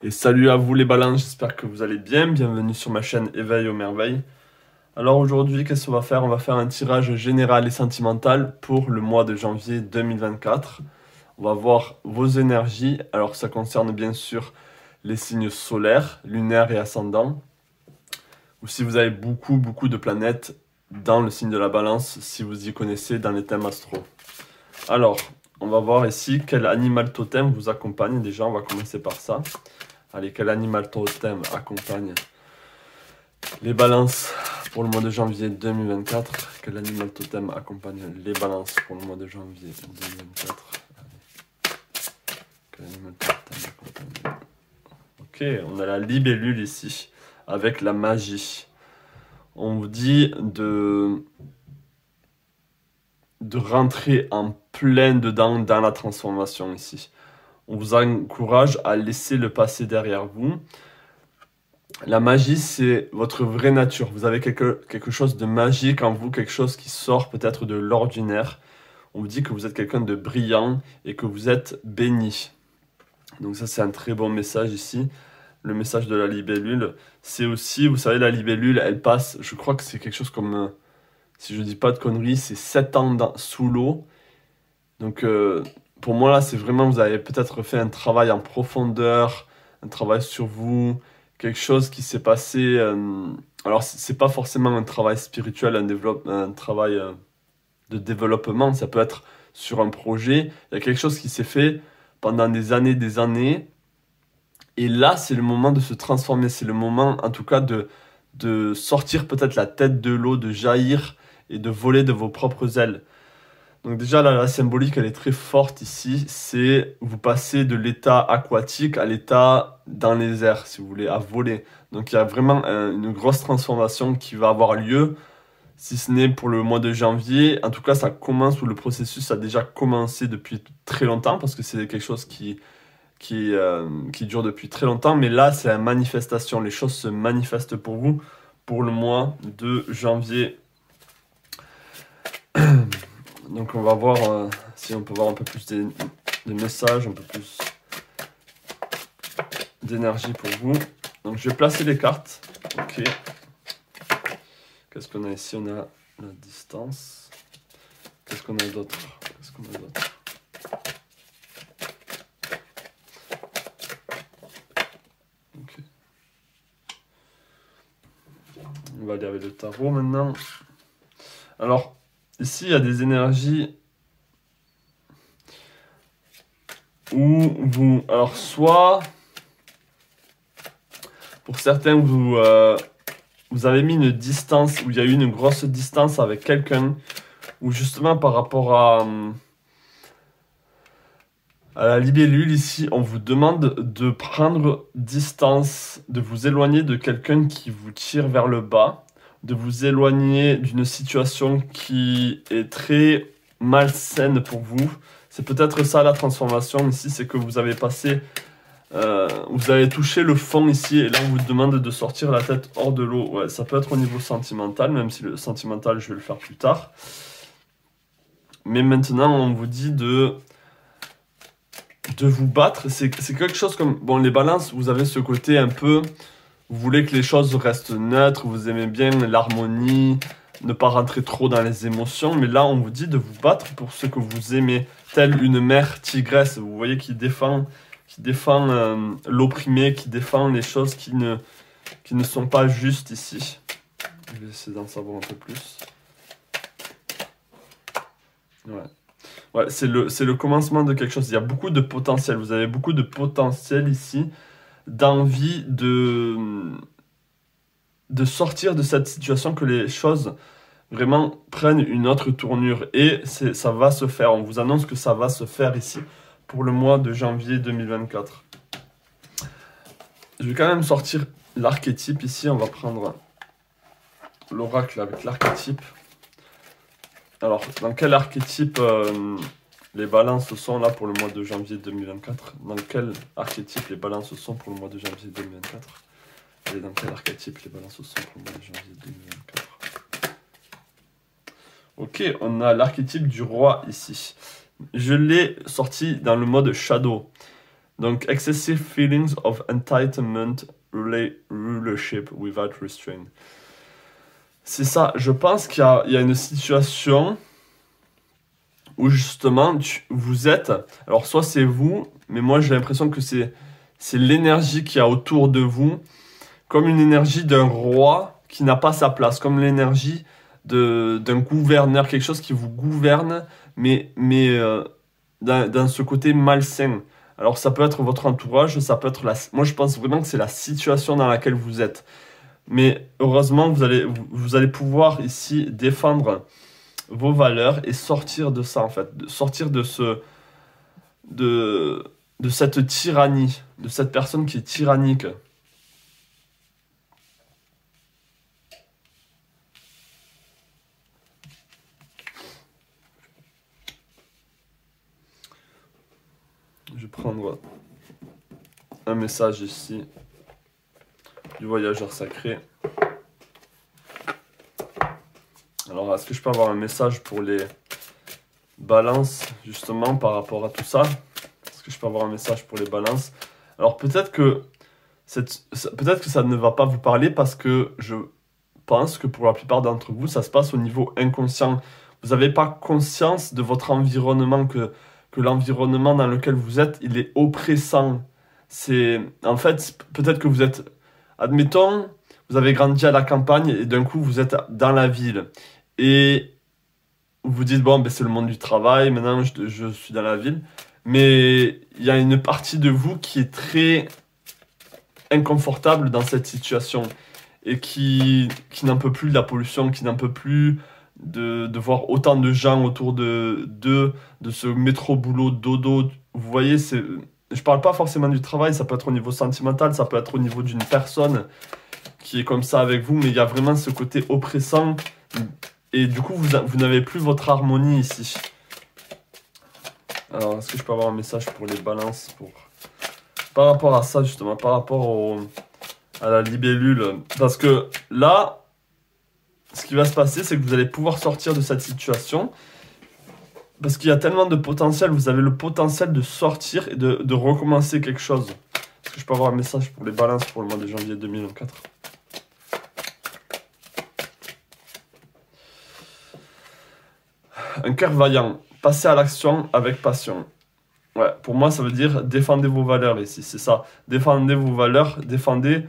Et salut à vous les balances, j'espère que vous allez bien. Bienvenue sur ma chaîne Éveil aux merveilles. Alors aujourd'hui, qu'est-ce qu'on va faire? On va faire un tirage général et sentimental pour le mois de janvier 2024. On va voir vos énergies. Alors ça concerne bien sûr les signes solaires, lunaires et ascendants. Ou si vous avez beaucoup de planètes dans le signe de la balance, si vous y connaissez dans les thèmes astro. Alors, on va voir ici quel animal totem vous accompagne. Déjà, on va commencer par ça. Allez, quel animal totem accompagne les balances pour le mois de janvier 2024? Quel animal totem accompagne les balances pour le mois de janvier 2024? Allez. Quel animal totem accompagne? Ok, on a la libellule ici, avec la magie. On vous dit de rentrer en plein dedans dans la transformation ici. On vous encourage à laisser le passé derrière vous. La magie, c'est votre vraie nature. Vous avez quelque chose de magique en vous, quelque chose qui sort peut-être de l'ordinaire. On vous dit que vous êtes quelqu'un de brillant et que vous êtes béni. Donc ça, c'est un très bon message ici. Le message de la libellule, c'est aussi, vous savez, la libellule, elle passe, je crois que c'est quelque chose comme, si je dis pas de conneries, c'est 7 ans sous l'eau. Donc pour moi là, c'est vraiment, vous avez peut-être fait un travail en profondeur, un travail sur vous, quelque chose qui s'est passé. Alors c'est pas forcément un travail spirituel, un travail de développement, ça peut être sur un projet. Il y a quelque chose qui s'est fait pendant des années. Et là, c'est le moment de se transformer, c'est le moment en tout cas de sortir peut-être la tête de l'eau, de jaillir et de voler de vos propres ailes. Donc déjà, là, la symbolique, elle est très forte ici. C'est vous passez de l'état aquatique à l'état dans les airs, si vous voulez, à voler. Donc il y a vraiment une grosse transformation qui va avoir lieu, si ce n'est pour le mois de janvier. En tout cas, ça commence, ou le processus a déjà commencé depuis très longtemps, parce que c'est quelque chose qui dure depuis très longtemps. Mais là, c'est la manifestation. Les choses se manifestent pour vous pour le mois de janvier. Donc on va voir si on peut voir un peu plus de messages, un peu plus d'énergie pour vous. Donc je vais placer les cartes. Ok. Qu'est-ce qu'on a ici? On a la distance. Qu'est-ce qu'on a d'autre? Ok. On va aller avec le tarot maintenant. Alors, ici, il y a des énergies où vous... Alors, soit, pour certains, vous avez mis une distance, où il y a eu une grosse distance avec quelqu'un, ou justement par rapport à la libellule, ici, on vous demande de prendre distance, de vous éloigner de quelqu'un qui vous tire vers le bas, de vous éloigner d'une situation qui est très malsaine pour vous. C'est peut-être ça la transformation ici, c'est que vous avez passé, vous avez touché le fond ici, et là on vous demande de sortir la tête hors de l'eau. Ouais, ça peut être au niveau sentimental, même si le sentimental je vais le faire plus tard. Mais maintenant on vous dit de vous battre. C'est quelque chose comme, bon, les balances, vous avez ce côté un peu... Vous voulez que les choses restent neutres, vous aimez bien l'harmonie, ne pas rentrer trop dans les émotions. Mais là, on vous dit de vous battre pour ce que vous aimez. Telle une mère tigresse, vous voyez, qui défend l'opprimé, qui défend les choses qui ne sont pas justes ici. Je vais essayer d'en savoir un peu plus. Ouais, c'est le commencement de quelque chose. Il y a beaucoup de potentiel. Vous avez beaucoup de potentiel ici, d'envie de sortir de cette situation, que les choses vraiment prennent une autre tournure. Et ça va se faire. On vous annonce que ça va se faire ici pour le mois de janvier 2024. Je vais quand même sortir l'archétype ici. On va prendre l'oracle avec l'archétype. Alors, dans quel archétype les balances sont là pour le mois de janvier 2024? Dans quel archétype les balances sont pour le mois de janvier 2024? Et dans quel archétype les balances sont pour le mois de janvier 2024? Ok, on a l'archétype du roi ici. Je l'ai sorti dans le mode shadow. Donc, excessive feelings of entitlement, rulership without restraint. C'est ça, je pense il y a une situation où justement vous êtes, alors soit c'est vous, mais moi j'ai l'impression que c'est l'énergie qu'il y a autour de vous, comme une énergie d'un roi qui n'a pas sa place, comme l'énergie d'un gouverneur, quelque chose qui vous gouverne, mais dans ce côté malsain. Alors ça peut être votre entourage, ça peut être moi je pense vraiment que c'est la situation dans laquelle vous êtes. Mais heureusement, vous allez pouvoir ici défendre vos valeurs et sortir de ça en fait, sortir de cette tyrannie, de cette personne qui est tyrannique. Je vais prendre un message ici du voyageur sacré. Alors, est-ce que je peux avoir un message pour les balances, justement, par rapport à tout ça? Est-ce que je peux avoir un message pour les balances? Alors, peut-être que ça ne va pas vous parler parce que je pense que pour la plupart d'entre vous, ça se passe au niveau inconscient. Vous n'avez pas conscience de votre environnement, que l'environnement dans lequel vous êtes, il est oppressant. En fait, peut-être que vous êtes, admettons, vous avez grandi à la campagne et d'un coup, vous êtes dans la ville. Et vous dites, bon, ben, c'est le monde du travail, maintenant je suis dans la ville. Mais il y a une partie de vous qui est très inconfortable dans cette situation et qui n'en peut plus de la pollution, qui n'en peut plus de voir autant de gens autour de ce métro, boulot, dodo. Vous voyez, je parle pas forcément du travail, ça peut être au niveau sentimental, ça peut être au niveau d'une personne qui est comme ça avec vous, mais il y a vraiment ce côté oppressant. Et du coup, vous n'avez plus votre harmonie ici. Alors, est-ce que je peux avoir un message pour les balances par rapport à ça, justement, par rapport à la libellule? Parce que là, ce qui va se passer, c'est que vous allez pouvoir sortir de cette situation. Parce qu'il y a tellement de potentiel, vous avez le potentiel de sortir et de recommencer quelque chose. Est-ce que je peux avoir un message pour les balances pour le mois de janvier 2024? Un cœur vaillant, passez à l'action avec passion. Ouais, pour moi, ça veut dire défendez vos valeurs ici, c'est ça. Défendez vos valeurs, défendez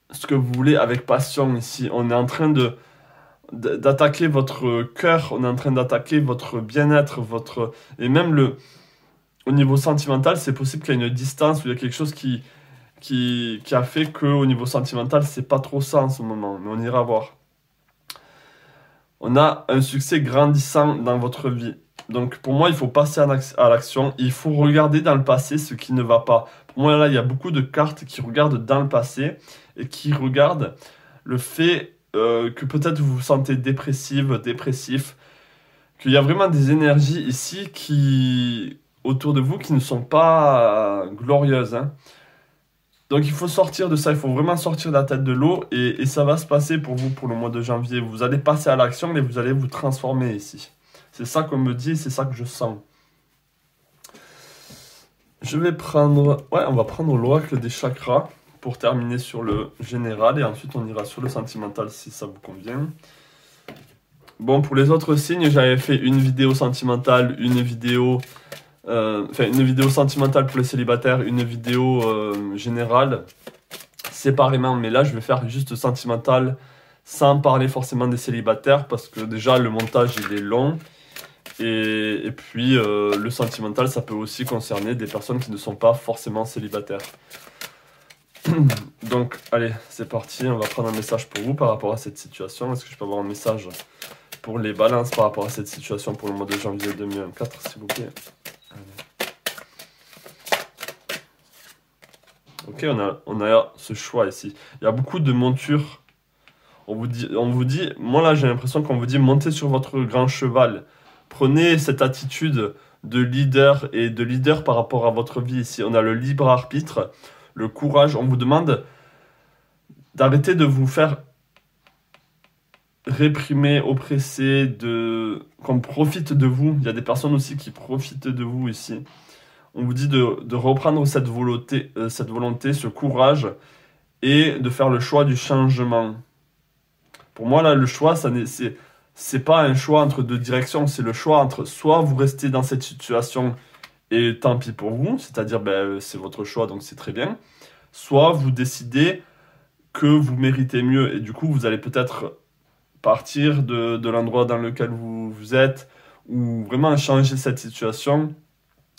ce que vous voulez avec passion ici. On est en train d'attaquer votre cœur, on est en train d'attaquer votre bien-être, et même au niveau sentimental, c'est possible qu'il y ait une distance, ou il y a quelque chose qui a fait qu'au niveau sentimental, c'est pas trop ça en ce moment, mais on ira voir. On a un succès grandissant dans votre vie. Donc pour moi, il faut passer à l'action. Il faut regarder dans le passé ce qui ne va pas. Pour moi, là, il y a beaucoup de cartes qui regardent dans le passé et qui regardent le fait que peut-être vous vous sentez dépressif, qu'il y a vraiment des énergies ici autour de vous qui ne sont pas glorieuses, hein. Donc il faut sortir de ça, il faut vraiment sortir la tête de l'eau et ça va se passer pour vous pour le mois de janvier. Vous allez passer à l'action et vous allez vous transformer ici. C'est ça qu'on me dit, c'est ça que je sens. Je vais prendre... Ouais, on va prendre l'oracle des chakras pour terminer sur le général et ensuite on ira sur le sentimental si ça vous convient. Bon, pour les autres signes, j'avais fait une vidéo sentimentale, une vidéo sentimentale pour les célibataires, une vidéo générale, séparément. Mais là, je vais faire juste sentimental sans parler forcément des célibataires parce que déjà, le montage, il est long. Et puis, le sentimental, ça peut aussi concerner des personnes qui ne sont pas forcément célibataires. Donc, allez, c'est parti. On va prendre un message pour vous par rapport à cette situation. Est-ce que je peux avoir un message pour les balances par rapport à cette situation pour le mois de janvier 2024, s'il vous plaît? Ok, on a ce choix ici. Il y a beaucoup de montures. On vous dit, moi là j'ai l'impression qu'on vous dit montez sur votre grand cheval. Prenez cette attitude de leader et de leader par rapport à votre vie ici. On a le libre arbitre, le courage. On vous demande d'arrêter de vous faire réprimer, oppresser, qu'on profite de vous. Il y a des personnes aussi qui profitent de vous ici. on vous dit de reprendre cette volonté, ce courage et de faire le choix du changement. Pour moi, là, le choix, c'est pas un choix entre deux directions, c'est le choix entre soit vous restez dans cette situation et tant pis pour vous, c'est-à-dire ben, c'est votre choix donc c'est très bien, soit vous décidez que vous méritez mieux et du coup vous allez peut-être partir de l'endroit dans lequel vous êtes ou vraiment changer cette situation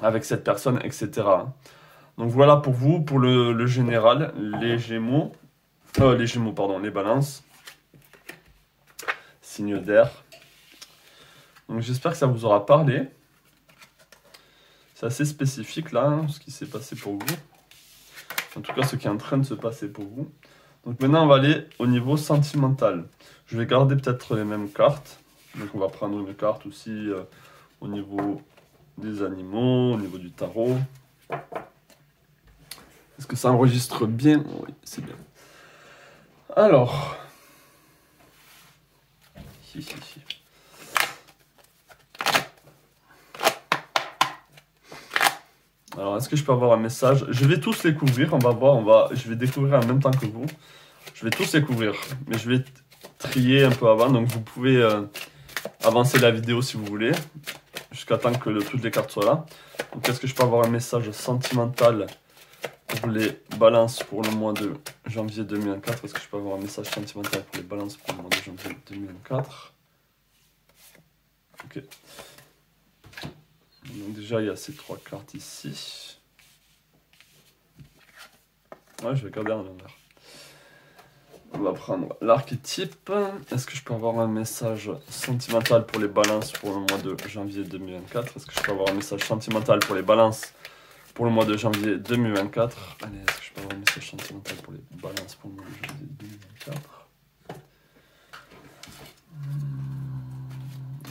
avec cette personne, etc. Donc voilà pour vous, pour le général, les Gémeaux, pardon, les Balances. Signe d'air. Donc j'espère que ça vous aura parlé. C'est assez spécifique là, ce qui s'est passé pour vous. En tout cas, ce qui est en train de se passer pour vous. Donc maintenant, on va aller au niveau sentimental. Je vais garder peut-être les mêmes cartes. Donc on va prendre une carte aussi au niveau des animaux, au niveau du tarot. Est-ce que ça enregistre bien? Oui, c'est bien. Alors... Alors, est-ce que je peux avoir un message? Je vais tous les couvrir, on va voir, je vais découvrir en même temps que vous. Je vais tous les couvrir, mais je vais trier un peu avant, donc vous pouvez avancer la vidéo si vous voulez, jusqu'à temps que toutes les cartes soient là. Donc, est-ce que je peux avoir un message sentimental pour les Balances pour le mois de janvier 2024? Est-ce que je peux avoir un message sentimental pour les Balances pour le mois de janvier 2024? Ok. Donc déjà, il y a ces trois cartes ici. Ouais, je vais garder en l'envers. On va prendre l'archétype. Est-ce que je peux avoir un message sentimental pour les Balances pour le mois de janvier 2024? Est-ce que je peux avoir un message sentimental pour les Balances pour le mois de janvier 2024? Allez, est-ce que je peux avoir un message sentimental pour les Balances pour le mois de janvier 2024?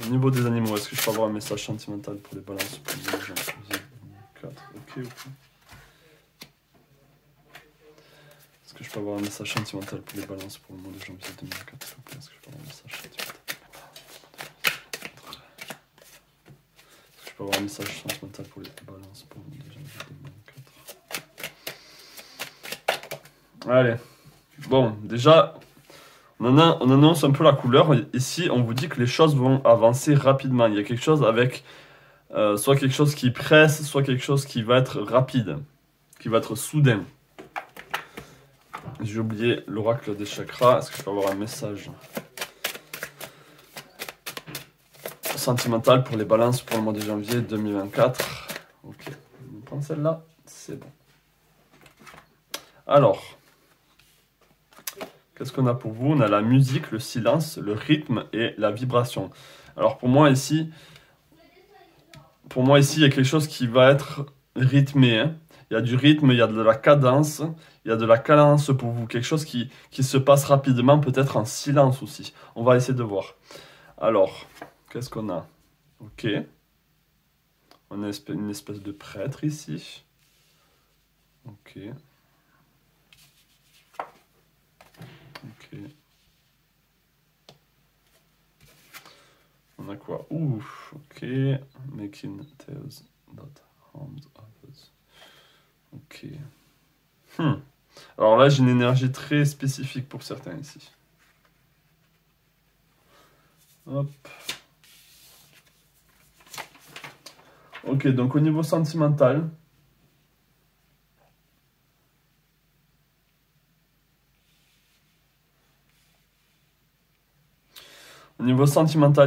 Au niveau des animaux, est-ce que je peux avoir un message sentimental pour les Balances pour le mois de janvier 2024? Ok. Est-ce que je peux avoir un message sentimental pour les Balances pour le mois de janvier 2024, s'il vous plaît? Est-ce que je peux avoir un message sentimental? Est-ce que je peux avoir un message sentimental pour les Balances pour le mois de janvier 2024? Allez. Bon, déjà, on annonce un peu la couleur. Ici, on vous dit que les choses vont avancer rapidement. Il y a quelque chose avec soit quelque chose qui presse, soit quelque chose qui va être rapide, qui va être soudain. J'ai oublié l'oracle des chakras. Est-ce que je peux avoir un message sentimental pour les Balances pour le mois de janvier 2024? Ok, on prend celle-là, c'est bon. Alors, qu'est-ce qu'on a pour vous? On a la musique, le silence, le rythme et la vibration. Alors pour moi ici, il y a quelque chose qui va être rythmé, hein. Il y a du rythme, il y a de la cadence, il y a de la cadence pour vous. Quelque chose qui se passe rapidement, peut-être en silence aussi. On va essayer de voir. Alors, qu'est-ce qu'on a? Ok. On a une espèce de prêtre ici. Ok. Ok. On a quoi? Ouf, ok. Making tales that harms others. Ok. Alors là, j'ai une énergie très spécifique pour certains ici. Hop. Ok, donc au niveau sentimental,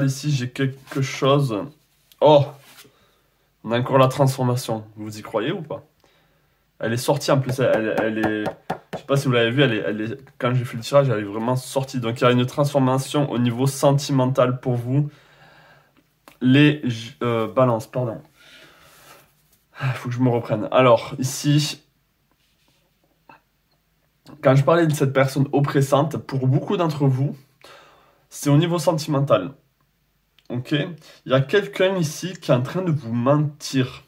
ici, j'ai quelque chose. Oh! On a encore la transformation. Vous y croyez ou pas? Elle est sortie en plus. Elle est. Je sais pas si vous l'avez vu. Quand j'ai fait le tirage, elle est vraiment sortie. Donc il y a une transformation au niveau sentimental pour vous. Les Balances, pardon. Il faut que je me reprenne. Alors, ici, quand je parlais de cette personne oppressante, pour beaucoup d'entre vous, c'est au niveau sentimental. Ok? Il y a quelqu'un ici qui est en train de vous mentir,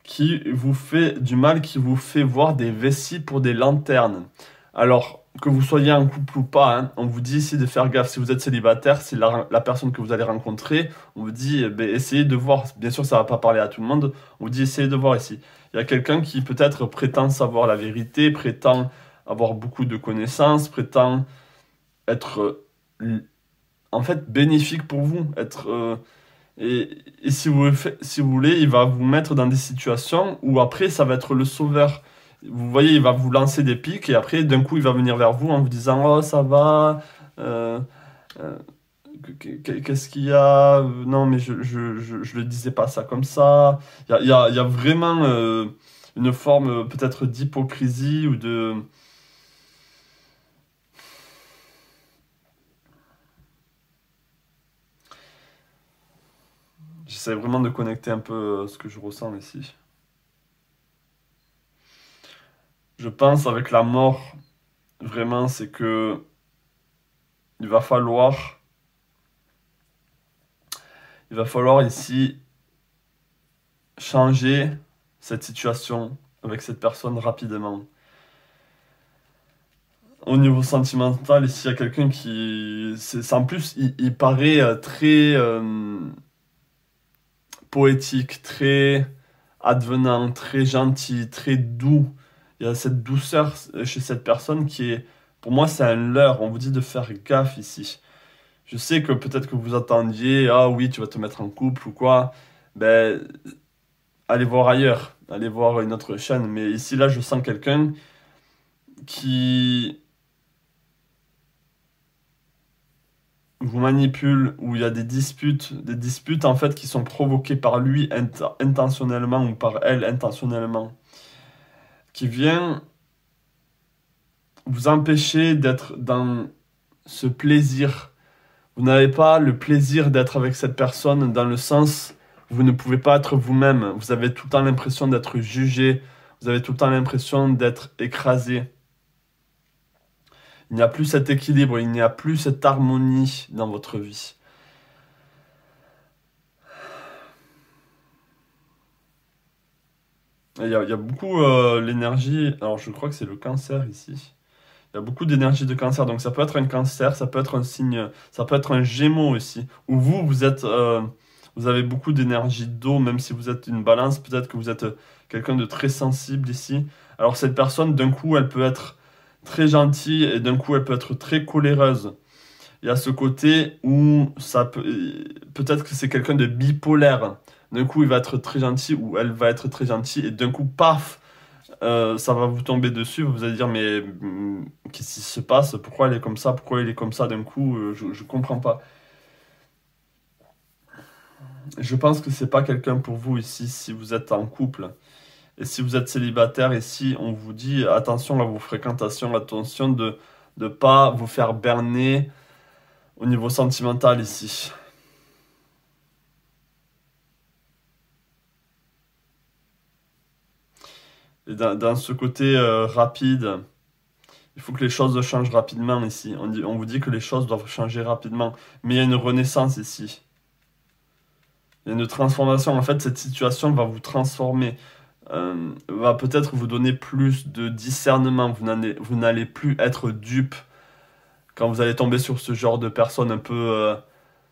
qui vous fait du mal, qui vous fait voir des vessies pour des lanternes. Alors, que vous soyez en couple ou pas, hein, on vous dit ici de faire gaffe. Si vous êtes célibataire, c'est la personne que vous allez rencontrer. On vous dit, essayez de voir. Bien sûr, ça ne va pas parler à tout le monde. On vous dit, essayez de voir ici. Il y a quelqu'un qui peut-être prétend savoir la vérité, prétend avoir beaucoup de connaissances, prétend être, en fait, bénéfique pour vous. Et si vous voulez, il va vous mettre dans des situations où après, ça va être le sauveur. Vous voyez, il va vous lancer des pics et après, d'un coup, il va venir vers vous en vous disant, oh, ça va, euh, euh, qu'est-ce qu'il y a? Non, mais je le disais pas ça comme ça. Il y a vraiment une forme peut-être d'hypocrisie ou de... J'essaie vraiment de connecter un peu ce que je ressens ici. Je pense avec la mort, vraiment, c'est que il va falloir, il va falloir ici changer cette situation avec cette personne rapidement. Au niveau sentimental, ici, il y a quelqu'un qui... en plus, il paraît très poétique, très advenant, très gentil, très doux. Il y a cette douceur chez cette personne qui est... Pour moi, c'est un leurre. On vous dit de faire gaffe ici. Je sais que peut-être que vous attendiez, ah oui, tu vas te mettre en couple ou quoi. Ben, allez voir ailleurs. Allez voir une autre chaîne. Mais ici, là, je sens quelqu'un qui vous manipule, où il y a des disputes en fait qui sont provoquées par lui intentionnellement ou par elle intentionnellement, qui vient vous empêcher d'être dans ce plaisir. Vous n'avez pas le plaisir d'être avec cette personne dans le sens où vous ne pouvez pas être vous-même. Vous avez tout le temps l'impression d'être jugé, vous avez tout le temps l'impression d'être écrasé. Il n'y a plus cet équilibre, il n'y a plus cette harmonie dans votre vie. Il y a beaucoup l'énergie, alors je crois que c'est le cancer ici. Il y a beaucoup d'énergie de cancer, donc ça peut être un cancer, ça peut être un signe, ça peut être un gémeaux aussi. Ou vous êtes, vous avez beaucoup d'énergie d'eau, même si vous êtes une balance, peut-être que vous êtes quelqu'un de très sensible ici. Alors cette personne, d'un coup, elle peut être très gentille et d'un coup, elle peut être très coléreuse. Il y a ce côté où ça peut, peut-être que c'est quelqu'un de bipolaire. D'un coup, il va être très gentil ou elle va être très gentille et d'un coup, paf! Ça va vous tomber dessus, vous allez dire mais qu'est-ce qui se passe? Pourquoi elle est comme ça? Pourquoi il est comme ça d'un coup? Je comprends pas. Je pense que c'est pas quelqu'un pour vous ici si vous êtes en couple. Et si vous êtes célibataire, ici on vous dit attention à vos fréquentations, attention de ne pas vous faire berner au niveau sentimental ici. Et dans ce côté rapide, il faut que les choses changent rapidement ici. On vous dit que les choses doivent changer rapidement. Mais il y a une renaissance ici. Il y a une transformation. En fait, cette situation va vous transformer. Va peut-être vous donner plus de discernement. Vous n'allez plus être dupe quand vous allez tomber sur ce genre de personne un peu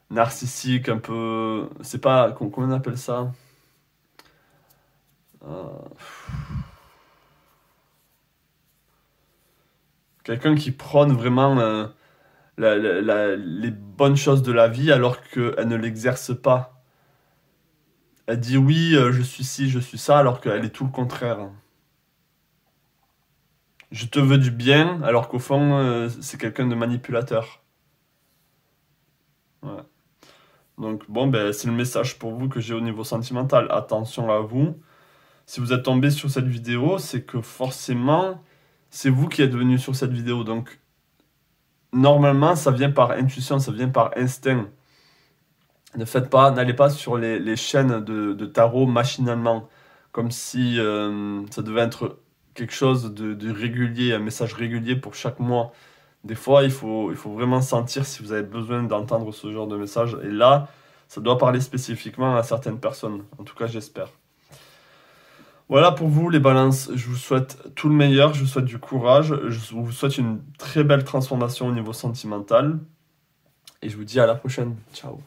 narcissique, un peu... C'est pas... Comment on appelle ça? Euh, Quelqu'un qui prône vraiment les bonnes choses de la vie alors qu'elle ne l'exerce pas. Elle dit oui, je suis ci, je suis ça, alors qu'elle est tout le contraire. Je te veux du bien, alors qu'au fond, c'est quelqu'un de manipulateur. Ouais. Donc bon, ben, c'est le message pour vous que j'ai au niveau sentimental. Attention à vous. Si vous êtes tombé sur cette vidéo, c'est que forcément, c'est vous qui êtes venu sur cette vidéo. Donc normalement, ça vient par intuition, ça vient par instinct. N'allez pas sur les chaînes de tarot machinalement, comme si ça devait être quelque chose de régulier, un message régulier pour chaque mois. Des fois, il faut vraiment sentir si vous avez besoin d'entendre ce genre de message. Et là, ça doit parler spécifiquement à certaines personnes. En tout cas, j'espère. Voilà pour vous les balances, je vous souhaite tout le meilleur, je vous souhaite du courage, je vous souhaite une très belle transformation au niveau sentimental et je vous dis à la prochaine. Ciao.